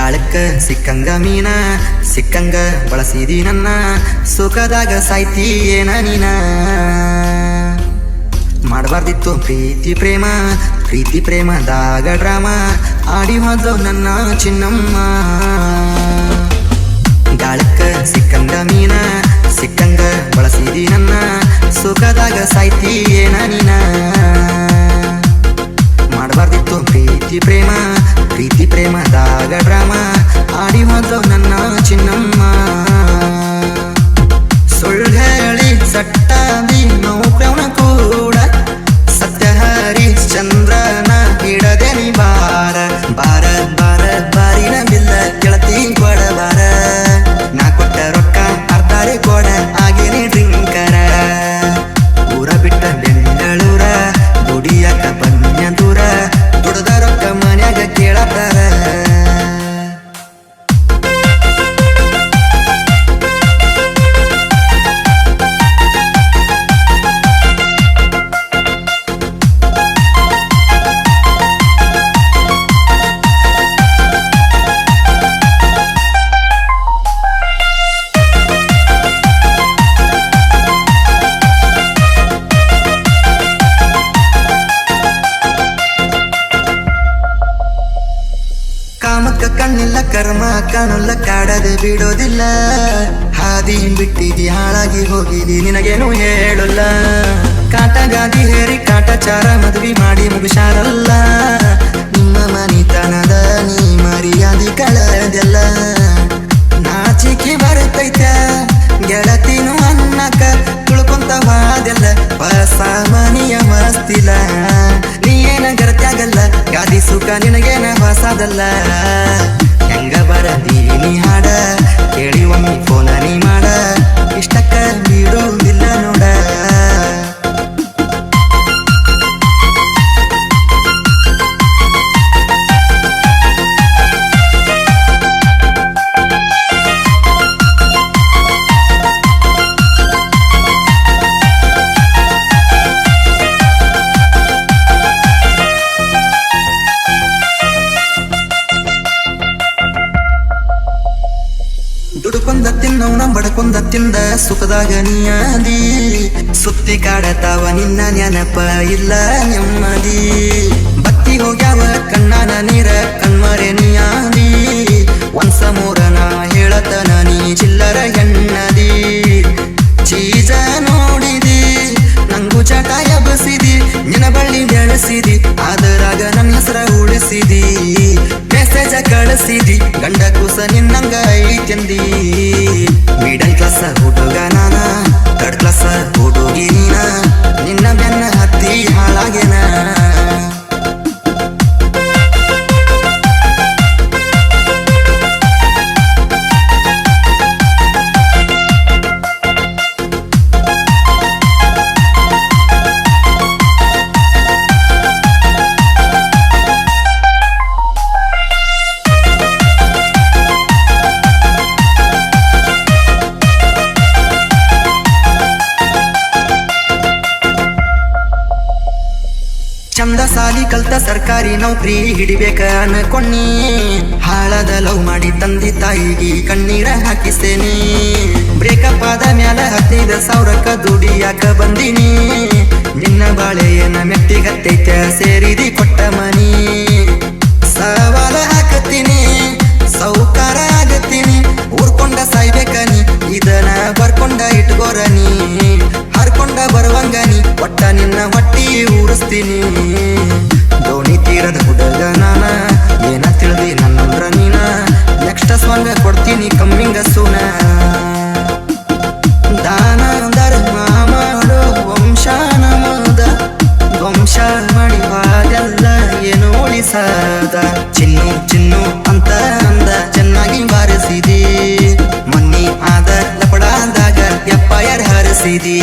ಗಾಳಕ್ಕ ಸಿಕ್ಕಂಗ ಮೀನ ಸಿಕ್ಕಂಗ ಬಳಸಿದಿ ನನ್ನ ಸುಖದಾಗ ಸಾಯ್ತಿ ಏನ ನೀನ ಮಾಡಬಾರ್ದಿತ್ತು ಪ್ರೀತಿ ಪ್ರೇಮದಾಗ ಡ್ರಾಮ ಆಡಿ ಹೋದ್ಲು ನನ್ನ ಚಿನ್ನಮ್ಮ ಗಾಳಕ್ಕ ಸಿಕ್ಕಂಗ ಮೀನ ಸಿಕ್ಕಂಗ ಬಳಸಿದಿ ನನ್ನ ಸುಖದಾಗ ಸಾಯ್ತಿ ಏನ ನೀನ ಮಾಡಬಾರ್ದಿತ್ತು ಪ್ರೀತಿ ಪ್ರೇಮದಾಗ ಡ್ರಾಮ ಆಡಿ ಹೋದ್ಲು ನನ್ನ ಚಿನ್ನಮ್ಮ ಸುಳ್ಳು ಹೇಳಿ ಸಟ್ಟಾದಿ ನೌಕರವನ ಕೂಡ ಸತ್ಯ ಹರಿಶ್ಚಂದ್ರನ ಹಿಡದೆ ನೀ ಬಾರ ಬಾರ ಬಾರ ಬಾರಿನ ಬಿಲ್ಲ ಕೆಳತಿ ಕೊಡ ಬಾರ ನಾ ಕೊಟ್ಟ ರೊಕ್ಕ ಅರ್ಧಾರೆ ಕೊಡ ಆಗೇನಿ ಡ್ರಿಂಕರ ಊರ ಬಿಟ್ಟ ಬೆಂಗಳೂರ ದುಡಿಯಾಕ ಬನ್ಯ ದೂರ ದುಡ್ದ ರೊಕ್ಕ ಮನ್ಯಾಗ ಕೇಳತ್ತಾರ ಕಾಮಕ್ಕ ಕಣ್ಣಿಲ್ಲ ಕರ್ಮ ಕಾಣಲ್ಲ ಕಾಡದೆ ಬಿಡೋದಿಲ್ಲ ಹಾದಿ ಬಿಟ್ಟಿದಿ ಹಾಳಾಗಿ ಹೋಗಿದಿ ನಿನಗೇನು ಹೇಳಲ್ಲ ಕಾಟಗಾದಿ ಹೇರಿ ಕಾಟಚಾರ ಮದುವೆ ಮಾಡಿ ಮುಗಿಸಾರಲ್ಲ ನಿಮ್ಮ ಮನಿತನದ ನೀ ಮರ್ಯಾದಿ ಕಳೆದೆಲ್ಲ ನಾಚಿಕೆ ಬರ್ತೈತ ಗೆಳತಿನು ಅನ್ನಕ ತುಳ್ಕೊಂತ ಹೋದೆಲ್ಲ ಹೊಸ ಮನಿಯ ಮಸ್ತಿಲ್ಲ ನೀ ಏನ ಗರತ್ಯಾಗಲ್ಲ ಗಾದಿ ಸುಖ ನಿನಗೇನ ಹೊಸದಲ್ಲ ಹೆಂಗ ಬರದೀನಿ ಹಾಡ ಕೇಳಿ ಒಮ್ಮೆ ಫೋನ ನೀ ಮಾಡ ಇಷ್ಟಕ್ಕ ಬಿಡುವುದಿಲ್ಲ ನೋಡ ದುಡುಕೊಂದ ತಿನ್ನವನ ಬಡಕೊಂದ ತಿಂದ ಸುಖದಾಗ ನೀಯಾದಿ ಸುತ್ತಿ ಕಾಡತಾವ ನಿನ್ನ ನೆನಪ ಇಲ್ಲ ನೆಮ್ಮದಿ ಬತ್ತಿ ಹೋಗ್ಯಾವ ಕಣ್ಣಾನ ನೀರ ಕಣ್ಮರೆ ನೀಯಾದಿ ಒಂದ್ಸ ಮೂರನ ಹೇಳತನ ನೀ ಚಿಲ್ಲರ ಎನ್ನದಿ ಚೀಜ ನೋಡಿದಿ ನಂಗು ಚಟ ಎಬಸಿದಿ ನಿನ ಬಳ್ಳಿ ಬೆಳೆಸಿದಿ ಅದರಾಗ ನನ್ನ ಹೆಸರ ಉಳಿಸಿದಿ ಮೆಸೇಜ ಕಳಿಸಿದಿ ಗಂಡ ಕೂಸ ನಿನ್ನಂಗ ಐತೆಂದಿ ಮಿಡಲ್ ಕ್ಲಾಸ್ ಹುಡುಗ ನಾನ ಥರ್ಡ್ ಕ್ಲಾಸ್ ಹುಡುಗಿ ನೀನ ನಿನ್ನ ಬೆನ್ನ ಹತ್ತಿ ಹಾಳಾಗೆನ ಚಂದ ಸಾಲಿ ಕಲ್ತ ಸರ್ಕಾರಿ ನೌಕರಿ ಹಿಡಿಬೇಕ ಅನ್ಕೊಂಡಿ ಹಾಳದ ಲವ್ ಮಾಡಿ ತಂದಿ ತಾಯಿಗೆ ಕಣ್ಣೀರ ಹಾಕಿಸ್ತೇನಿ ಬ್ರೇಕಪ್ ಆದ ಮ್ಯಾಲ 15,000 ದುಡಿಯಾಕ ಬಂದಿನಿ ನಿನ್ನ ಬಾಳೆ ಏನ ಮೆಟ್ಟಿಗತ್ತೈತ ಸೇರಿದಿ ಕೊಟ್ಟ ಮನಿ ಸವಾಲ ಹಾಕತ್ತೀನಿ ಸೌಕಾರ ಆಗತ್ತೀನಿ ಊರ್ಕೊಂಡ ಸಾಯ್ಬೇಕನಿ ಇದನ್ನ ಬರ್ಕೊಂಡ ಇಟ್ಕೋರನಿ ಹರ್ಕೊಂಡ ಬರುವಂಗನಿ ಒಟ್ಟ ನಿನ್ನ ಹೊಟ್ಟಿ ಊರಿಸ್ತೀನಿ ದೋಣಿ ತೀರದ ಹುಡುಗ ನಾನ ಏನ ತಿಳಿದಿ ನನ್ನಂದ್ರ ನೀನ ನೆಕ್ಸ್ಟ್ ಸ್ವಂಗ ಕೊಡ್ತೀನಿ ಕಮ್ಮಿಂಗ ಸೂನ ದಾನ ಧರ್ಮ ಮಾಡೋ ವಂಶ ನಮದ ವಂಶ ಮಾಡಿ ಬಾದೆಲ್ಲ ಏನು ಉಳಿಸದ ಚಿನ್ನು ಅಂತ ಅಂದ ಚೆನ್ನಾಗಿ ಬಾರಿಸಿದಿ ಮನ್ನಿ ಆದ ಲಪಡಾದಾಗ ಎಪ್ಪ ಯಾರು ಹರಿಸಿದಿ